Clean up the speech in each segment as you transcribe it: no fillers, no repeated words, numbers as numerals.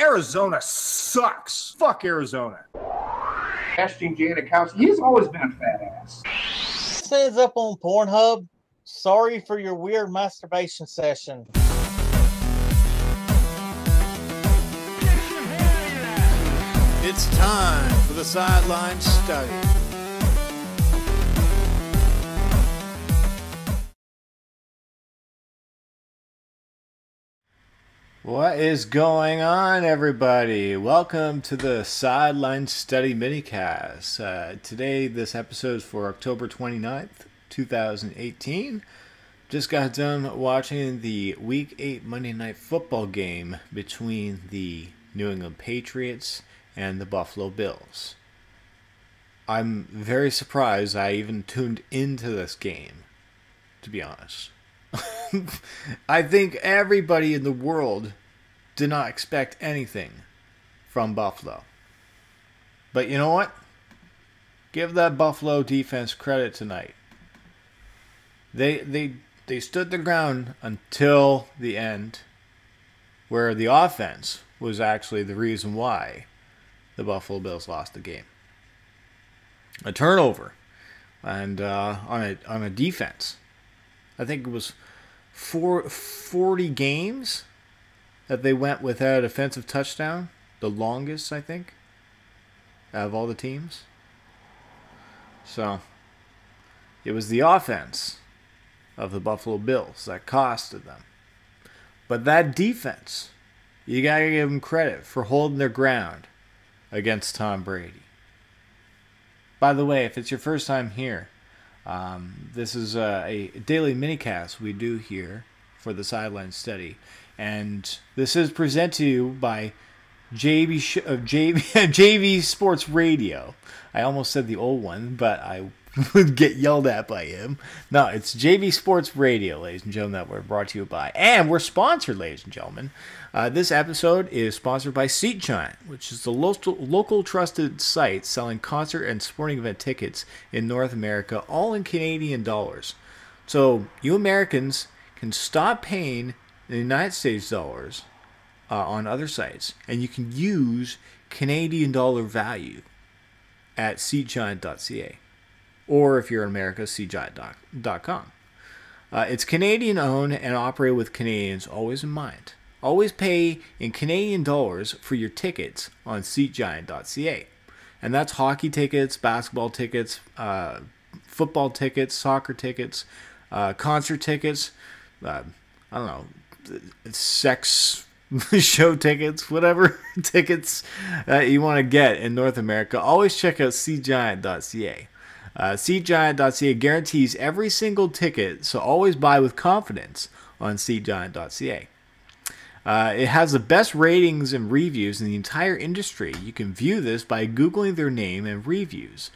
Arizona sucks. Fuck Arizona. Ashton Janikowski, he's always been a fat ass. Says up on Pornhub, sorry for your weird masturbation session. It's time for the Sideline Study. What is going on, everybody? Welcome to the Sideline Study minicast. Today, this episode is for October 29th, 2018. Just got done watching the Week 8 Monday Night Football game between the New England Patriots and the Buffalo Bills. I'm very surprised I even tuned into this game, to be honest. I think everybody in the world did not expect anything from Buffalo. But you know what? Give that Buffalo defense credit tonight. They stood their ground until the end, where the offense was actually the reason why the Buffalo Bills lost the game. A turnover, and on a defense. I think it was 40 games that they went without a defensive touchdown. The longest, I think, out of all the teams. So, it was the offense of the Buffalo Bills that costed them. But that defense, you got to give them credit for holding their ground against Tom Brady. By the way, if it's your first time here, this is a daily minicast we do here for the Sideline Study. And this is presented to you by JV Sports Radio. I almost said the old one, but I would get yelled at by him. No, it's JV Sports Radio, ladies and gentlemen, that we're brought to you by. And we're sponsored, ladies and gentlemen. This episode is sponsored by Seat Giant, which is the local trusted site selling concert and sporting event tickets in North America, all in Canadian dollars. So you Americans can stop paying the United States dollars on other sites, and you can use Canadian dollar value at seatgiant.ca. Or if you're in America, seatgiant.com. It's Canadian owned and operated with Canadians always in mind. Always pay in Canadian dollars for your tickets on seatgiant.ca. And that's hockey tickets, basketball tickets, football tickets, soccer tickets, concert tickets, I don't know, sex show tickets, whatever tickets you want to get in North America. Always check out seatgiant.ca. Seatgiant.ca guarantees every single ticket, so always buy with confidence on seatgiant.ca. It has the best ratings and reviews in the entire industry. You can view this by Googling their name and reviews.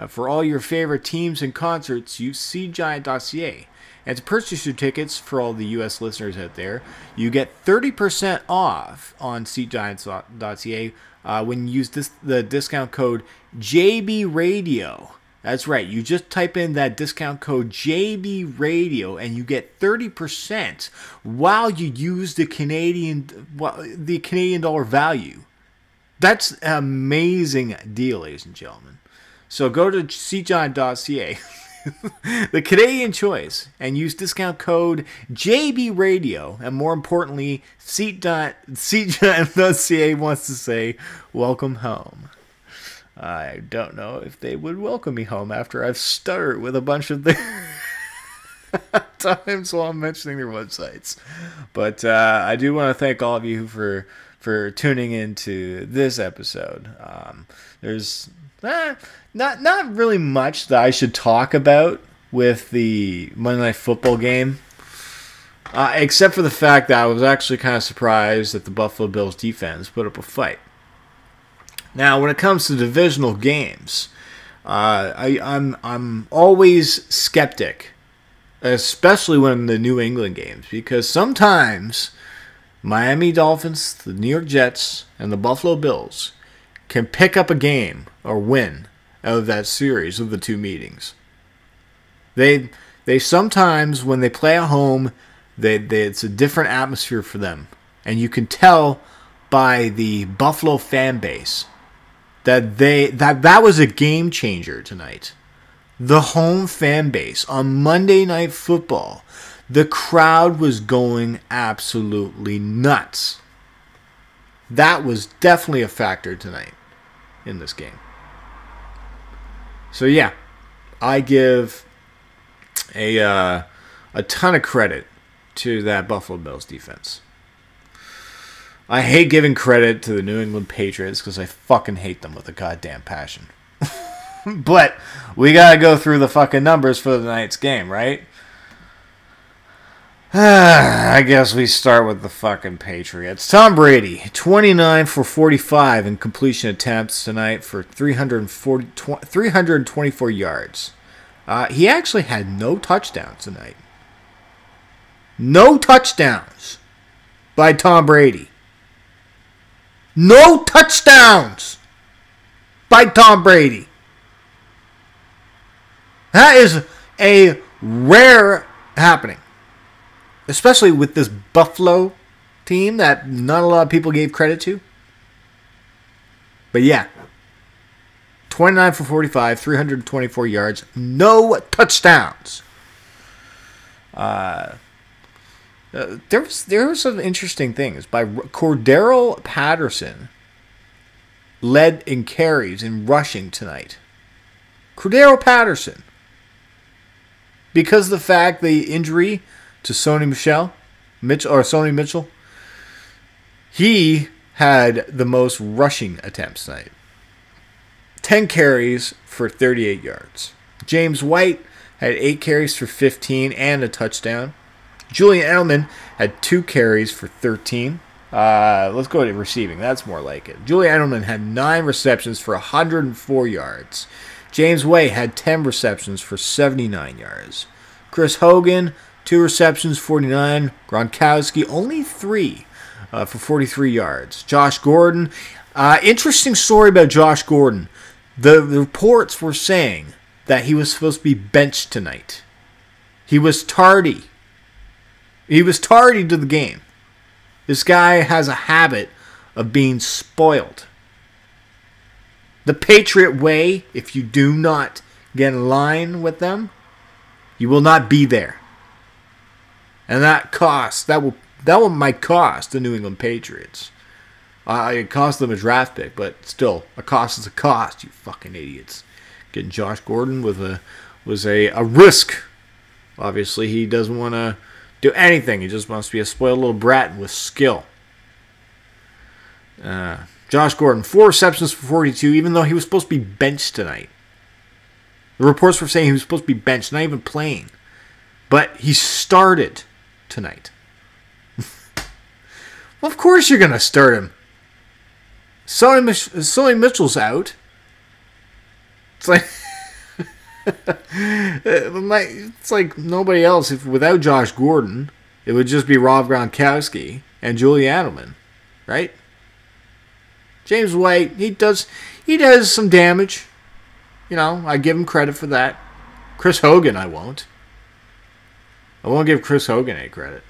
For all your favorite teams and concerts, use seatgiant.ca. And to purchase your tickets, for all the U.S. listeners out there, you get 30% off on seatgiant.ca when you use the discount code JBRadio. That's right. You just type in that discount code JBRadio and you get 30% while you use the Canadian dollar value. That's an amazing deal, ladies and gentlemen. So go to seatgiant.ca, the Canadian choice, and use discount code JBRadio. And more importantly, seatgiant.ca wants to say, welcome home. I don't know if they would welcome me home after I've stuttered with a bunch of times while I'm mentioning their websites. But I do want to thank all of you for tuning into this episode. There's not really much that I should talk about with the Monday Night Football game, except for the fact that I was actually kind of surprised that the Buffalo Bills defense put up a fight. Now, when it comes to divisional games, I'm always skeptic, especially when the New England games, because sometimes Miami Dolphins, the New York Jets, and the Buffalo Bills can pick up a game or win out of that series of the two meetings. They sometimes, when they play at home, it's a different atmosphere for them, and you can tell by the Buffalo fan base that was a game changer tonight. The home fan base on Monday Night Football, the crowd was going absolutely nuts. That was definitely a factor tonight in this game. So yeah, I give a ton of credit to that Buffalo Bills defense. I hate giving credit to the New England Patriots because I fucking hate them with a goddamn passion. But we gotta go through the fucking numbers for the night's game, right? I guess we start with the fucking Patriots. Tom Brady, 29 for 45 in completion attempts tonight for 324 yards. He actually had no touchdowns tonight. No touchdowns by Tom Brady. No touchdowns by Tom Brady. That is a rare happening. Especially with this Buffalo team that not a lot of people gave credit to. But yeah. 29 for 45, 324 yards, no touchdowns. There were some interesting things. By Cordero Patterson led in carries in rushing tonight. Cordero Patterson. Because of the fact the injury to Sony Mitchell, he had the most rushing attempts tonight. 10 carries for 38 yards. James White had 8 carries for 15 and a touchdown. Julian Edelman had 2 carries for 13. Let's go to receiving. That's more like it. Julian Edelman had 9 receptions for 104 yards. James White had 10 receptions for 79 yards. Chris Hogan, 2 receptions, 49. Gronkowski, only 3 for 43 yards. Josh Gordon. Interesting story about Josh Gordon. The reports were saying that he was supposed to be benched tonight. He was tardy. He was tardy to the game. This guy has a habit of being spoiled. The Patriot way, if you do not get in line with them, you will not be there. And that might cost the New England Patriots. It cost them a draft pick, but still, a cost is a cost, you fucking idiots. Getting Josh Gordon was a risk. Obviously, he doesn't want to do anything. He just wants to be a spoiled little brat with skill. Josh Gordon, 4 receptions for 42, even though he was supposed to be benched tonight. The reports were saying he was supposed to be benched, not even playing. But he started tonight. Well, of course you're going to start him. Sonny Mitchell's out. It's like... it's like nobody else. If without Josh Gordon, it would just be Rob Gronkowski and Julian Edelman, right? James White, he does some damage. You know, I give him credit for that. Chris Hogan, I won't. I won't give Chris Hogan any credit.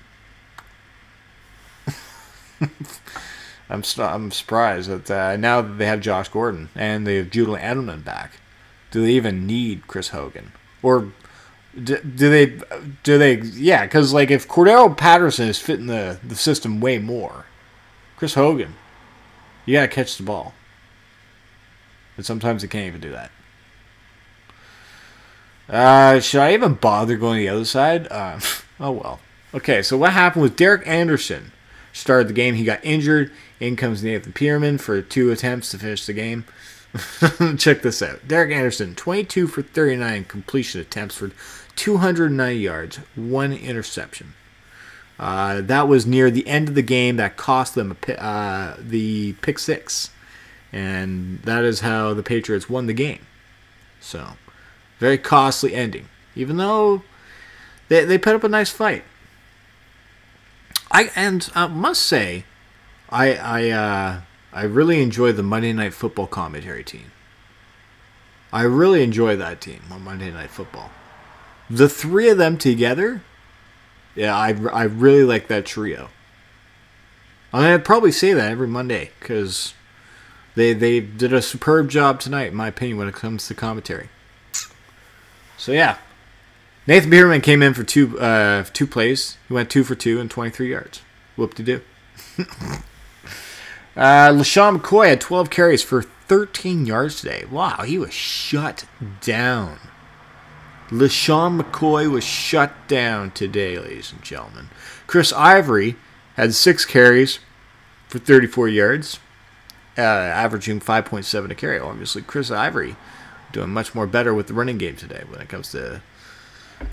I'm surprised that now that they have Josh Gordon and they have Julian Edelman back, do they even need Chris Hogan? Or do they? Yeah, because like if Cordero Patterson is fitting the system way more, Chris Hogan, you gotta catch the ball, and sometimes they can't even do that. Should I even bother going to the other side? Oh well. Okay, so what happened with Derek Anderson? Started the game, he got injured. In comes Nathan Pearman for 2 attempts to finish the game. Check this out. Derek Anderson, 22 for 39 completion attempts for 290 yards, 1 interception. That was near the end of the game that cost them the pick 6. And that is how the Patriots won the game. So, very costly ending. Even though they put up a nice fight. I must say, I really enjoy the Monday Night Football commentary team. I really enjoy that team on Monday Night Football. The 3 of them together, yeah, I really like that trio. I'd probably say that every Monday because they did a superb job tonight, in my opinion, when it comes to commentary. So yeah, Nathan Bierman came in for two plays. He went 2 for 2 and 23 yards. Whoop-de-doo. LaShawn McCoy had 12 carries for 13 yards today. Wow, he was shut down. LaShawn McCoy was shut down today, ladies and gentlemen. Chris Ivory had 6 carries for 34 yards, averaging 5.7 a carry. Obviously, Chris Ivory doing much more better with the running game today when it comes to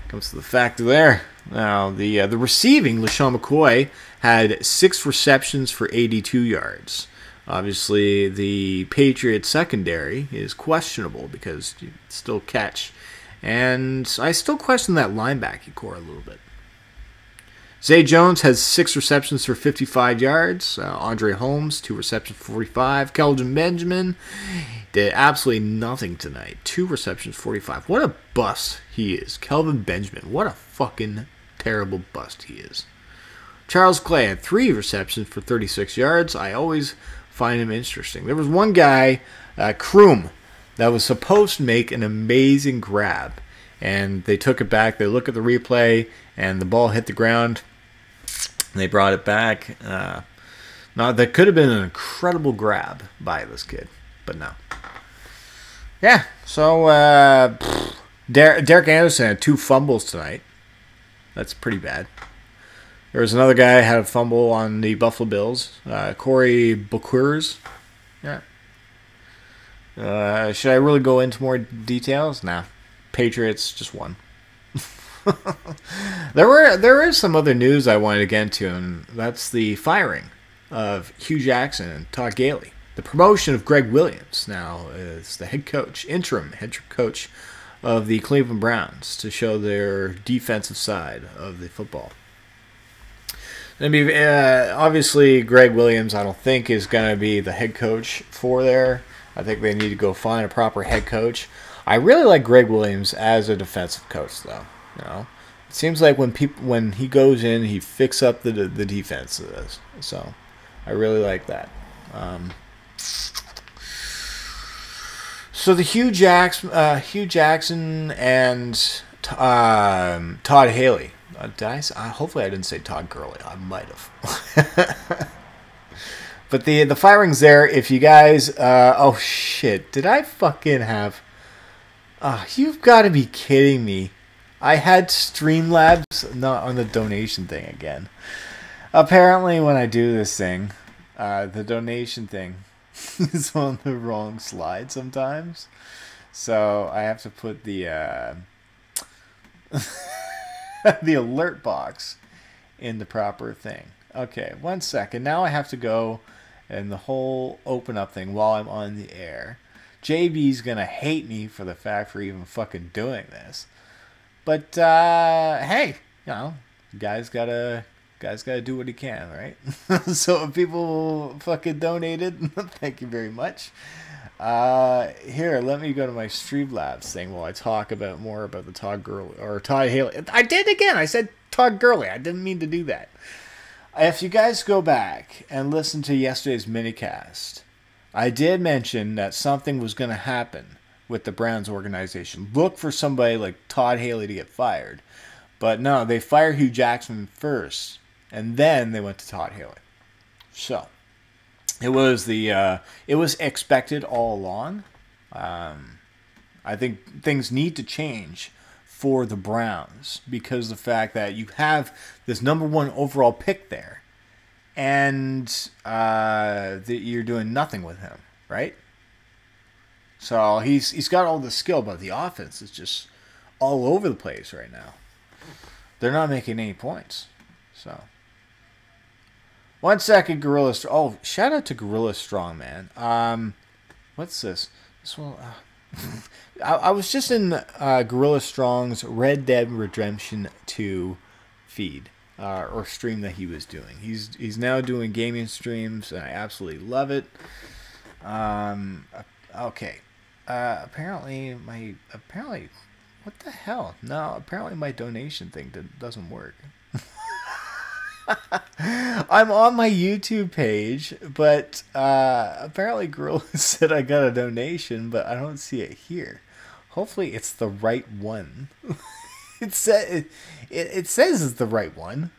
the factor there. Now, the receiving, LaShawn McCoy had 6 receptions for 82 yards. Obviously, the Patriots secondary is questionable because you still catch. And I still question that linebacking core a little bit. Zay Jones has 6 receptions for 55 yards. Andre Holmes, 2 receptions for 45. Kelvin Benjamin did absolutely nothing tonight. 2 receptions, 45. What a bust he is. Kelvin Benjamin. What a fucking terrible bust he is. Charles Clay had 3 receptions for 36 yards. I always find him interesting. There was one guy, Kroom, that was supposed to make an amazing grab. And they took it back. They look at the replay, and the ball hit the ground. They brought it back. Now, that could have been an incredible grab by this kid, but no. Yeah, so Derek Anderson had 2 fumbles tonight. That's pretty bad. There was another guy who had a fumble on the Buffalo Bills. Corey Bokers. Yeah. Should I really go into more details? Nah. Patriots just won. There is some other news I wanted to get into, and that's the firing of Hugh Jackson and Todd Gurley. The promotion of Greg Williams now is the interim head coach of the Cleveland Browns to show their defensive side of the football. Obviously, Greg Williams, I don't think, is going to be the head coach for there. I think they need to go find a proper head coach. I really like Greg Williams as a defensive coach, though. You know, it seems like when he goes in, he fixes up the defense. So I really like that. So the Hugh Jackson and Todd Haley. Hopefully I didn't say Todd Gurley. I might have. But the firings there, if you guys... oh, shit. Did I fucking have... you've got to be kidding me. I had Streamlabs not on the donation thing again. Apparently, when I do this thing, the donation thing is on the wrong slide sometimes. So I have to put the the alert box in the proper thing. Okay, 1 second. Now I have to go and the whole open up thing while I'm on the air. JB's gonna hate me for the fact for even fucking doing this. But hey, you know, guys gotta do what he can, right? So if people fucking donated, thank you very much. Here, let me go to my Streamlabs thing while I talk more about the Todd Haley. I did again. I said Todd Gurley. I didn't mean to do that. If you guys go back and listen to yesterday's minicast, I did mention that something was going to happen with the Browns organization. Look for somebody like Todd Haley to get fired. But no, they fired Hugh Jackson first, and then they went to Todd Haley. So it was expected all along. I think things need to change for the Browns because the fact that you have this number 1 overall pick there, and that you're doing nothing with him, right? So he's got all the skill, but the offense is just all over the place right now. They're not making any points. So 1 second, Gorilla. Oh, shout out to Gorilla Strong, man. What's this? This one. I was just in Gorilla Strong's Red Dead Redemption 2 feed or stream that he was doing. He's now doing gaming streams, and I absolutely love it. Okay. Apparently, what the hell? No, apparently my donation thing doesn't work. I'm on my YouTube page, but apparently Gorilla said I got a donation, but I don't see it here. Hopefully it's the right one. it says it's the right one,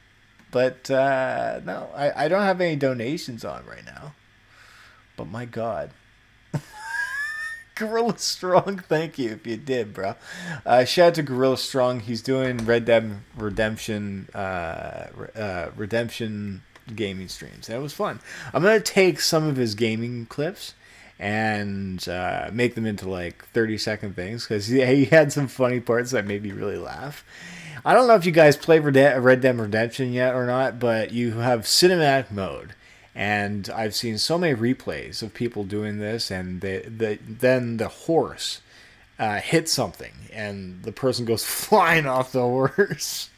but no, I don't have any donations on right now. But my God. Gorilla Strong, thank you if you did, bro. Shout out to Gorilla Strong. He's doing Red Dead Redemption Redemption gaming streams. That was fun. I'm gonna take some of his gaming clips and make them into like 30-second things because he had some funny parts that made me really laugh. I don't know if you guys play Red Dead Redemption yet or not, but you have cinematic mode. And I've seen so many replays of people doing this, and then the horse hits something, and the person goes flying off the horse.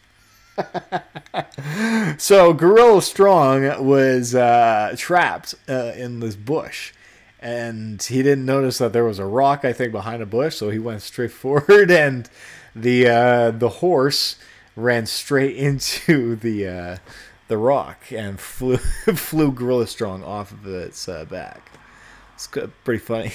So Gorilla Strong was trapped in this bush, and he didn't notice that there was a rock, I think, behind a bush, so he went straight forward, and the horse ran straight into the rock and flew Gorilla Strong off of its back. It's pretty funny.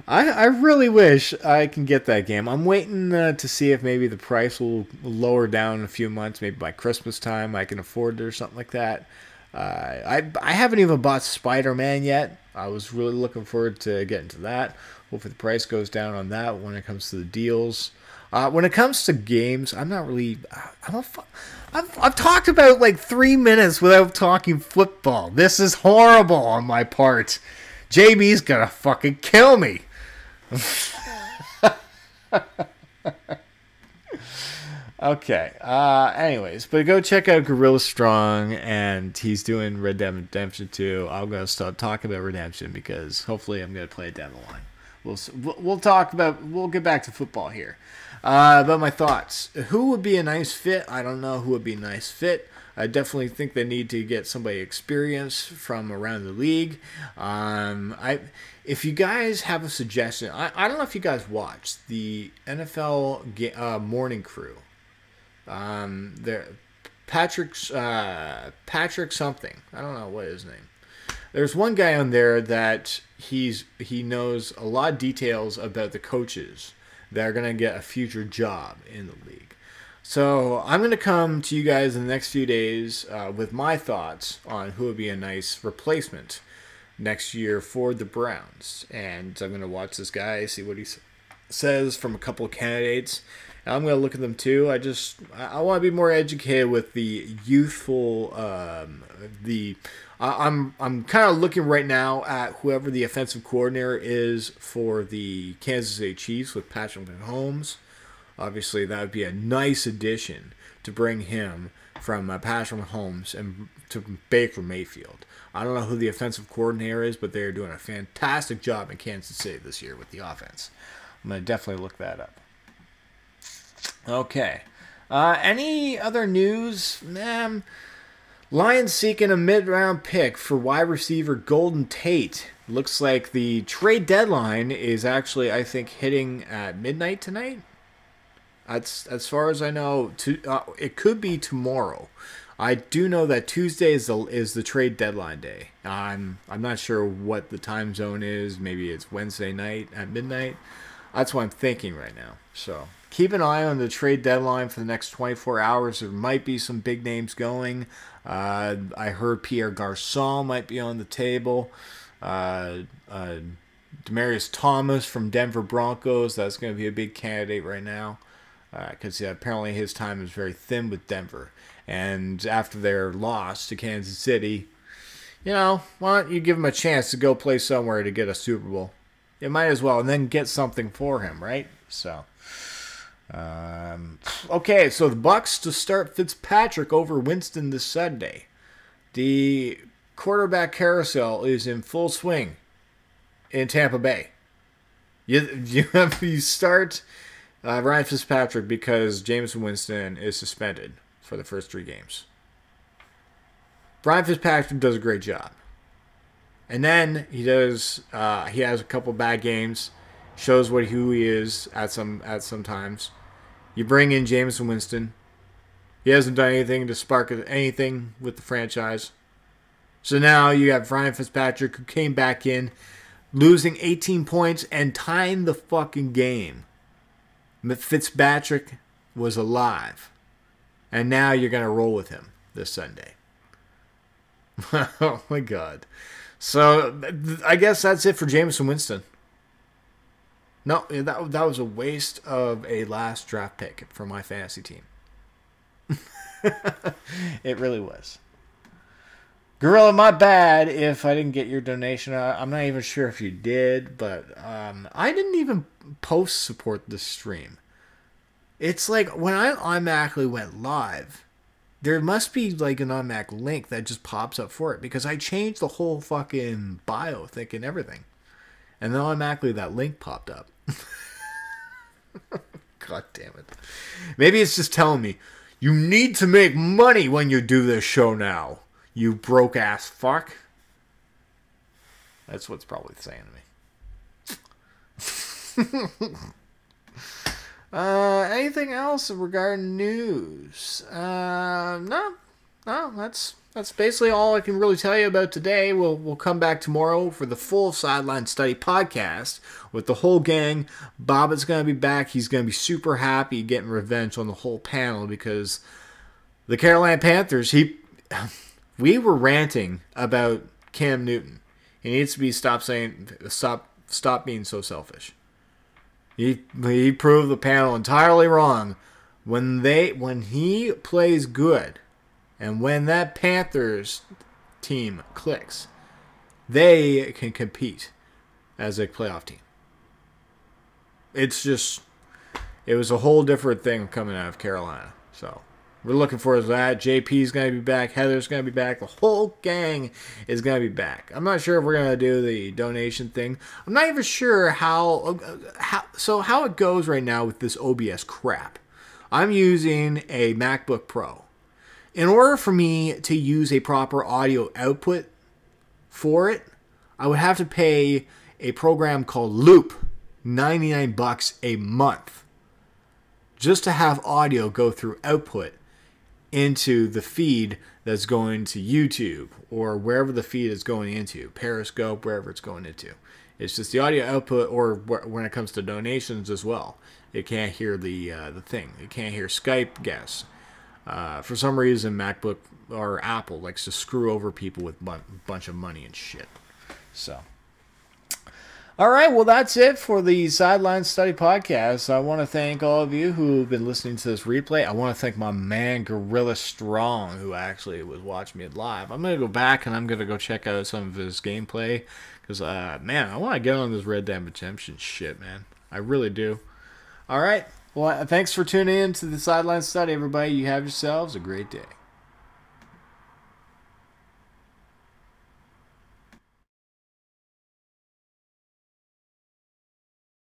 I really wish I can get that game. I'm waiting to see if maybe the price will lower down in a few months. Maybe by Christmas time I can afford it or something like that. I haven't even bought Spider-Man yet. I was really looking forward to getting to that. Hopefully the price goes down on that when it comes to the deals. When it comes to games, I'm not really. I've talked about like 3 minutes without talking football. This is horrible on my part. JB's gonna fucking kill me. Okay. Anyways, but go check out Gorilla Strong, and he's doing Red Dead Redemption 2. I'm gonna start talking about Redemption because hopefully I'm gonna play it down the line. We'll talk about. We'll get back to football here. About my thoughts. Who would be a nice fit? I don't know who would be a nice fit. I definitely think they need to get somebody experienced from around the league. If you guys have a suggestion, I don't know if you guys watched the NFL Morning Crew. Patrick something. I don't know what his name. There's one guy on there that he knows a lot of details about the coaches that are going to get a future job in the league. So I'm going to come to you guys in the next few days with my thoughts on who would be a nice replacement next year for the Browns. And I'm going to watch this guy, see what he says from a couple of candidates. And I'm going to look at them too. I want to be more educated with the youthful, I'm kind of looking right now at whoever the offensive coordinator is for the Kansas City Chiefs with Patrick Mahomes. Obviously, that would be a nice addition to bring him from Patrick Mahomes and to Baker Mayfield. I don't know who the offensive coordinator is, but they're doing a fantastic job in Kansas City this year with the offense. I'm going to definitely look that up. Okay. Any other news? Lions seeking a mid-round pick for wide receiver Golden Tate. Looks like the trade deadline is actually, I think, hitting at midnight tonight. As far as I know, it could be tomorrow. I do know that Tuesday is the trade deadline day. I'm not sure what the time zone is. Maybe it's Wednesday night at midnight. That's what I'm thinking right now. So keep an eye on the trade deadline for the next 24 hours. There might be some big names going. I heard Pierre Garçon might be on the table. Demaryius Thomas from Denver Broncos. That's going to be a big candidate right now. Because apparently his time is very thin with Denver. And after their loss to Kansas City, why don't you give him a chance to go play somewhere to get a Super Bowl? You might as well, and then get something for him, right? So, okay, so the Bucks to start Fitzpatrick over Winston this Sunday. The quarterback carousel is in full swing in Tampa Bay. You start Ryan Fitzpatrick because Jameis Winston is suspended for the first 3 games. Ryan Fitzpatrick does a great job. And then he has a couple bad games, shows who he is at some times. You bring in Jameis Winston, He hasn't done anything to spark anything with the franchise. So now you have Ryan Fitzpatrick, who came back in, losing 18 points and tying the fucking game. Fitzpatrick was alive. And now you're going to roll with him this Sunday. Oh my God. So I guess that's it for Jameson Winston. No, that was a waste of a last draft pick for my fantasy team. It really was. Gorilla, my bad if I didn't get your donation. I'm not even sure if you did, but I didn't even post support this stream. It's like when I automatically went live, there must be like an automatic link that just pops up for it because I changed the whole fucking bio thing and everything. And then automatically that link popped up. God damn it. Maybe it's just telling me, you need to make money when you do this show now, you broke ass fuck. That's what's probably saying to me. Anything else regarding news? No, that's basically all I can really tell you about today. We'll come back tomorrow for the full Sideline Study podcast with the whole gang. Bobbitt's gonna be back. He's gonna be super happy getting revenge on the whole panel because the Carolina Panthers. We were ranting about Cam Newton. He needs to be stop being so selfish. He proved the panel entirely wrong. When he plays good, and when that Panthers team clicks, they can compete as a playoff team. It was a whole different thing coming out of Carolina. So we're looking forward to that. JP's going to be back. Heather's going to be back. The whole gang is going to be back. I'm not sure if we're going to do the donation thing. I'm not even sure how it goes right now with this OBS crap. I'm using a MacBook Pro. In order for me to use a proper audio output for it, I would have to pay a program called Loop, $99 a month, just to have audio go through output into the feed that's going to YouTube or wherever the feed is going into, Periscope, wherever it's going into. It's just the audio output, or when it comes to donations as well. It can't hear the thing. It can't hear Skype guests. For some reason, MacBook or Apple likes to screw over people with a bunch of money and shit. So, all right, well, that's it for the Sideline Study podcast. I want to thank all of you who have been listening to this replay. I want to thank my man, Gorilla Strong, who actually was watching me live. I'm going to go back and I'm going to go check out some of his gameplay because, man, I want to get on this Red Dead Redemption shit, man. I really do. All right, well, thanks for tuning in to the Sideline Study, everybody. You have yourselves a great day.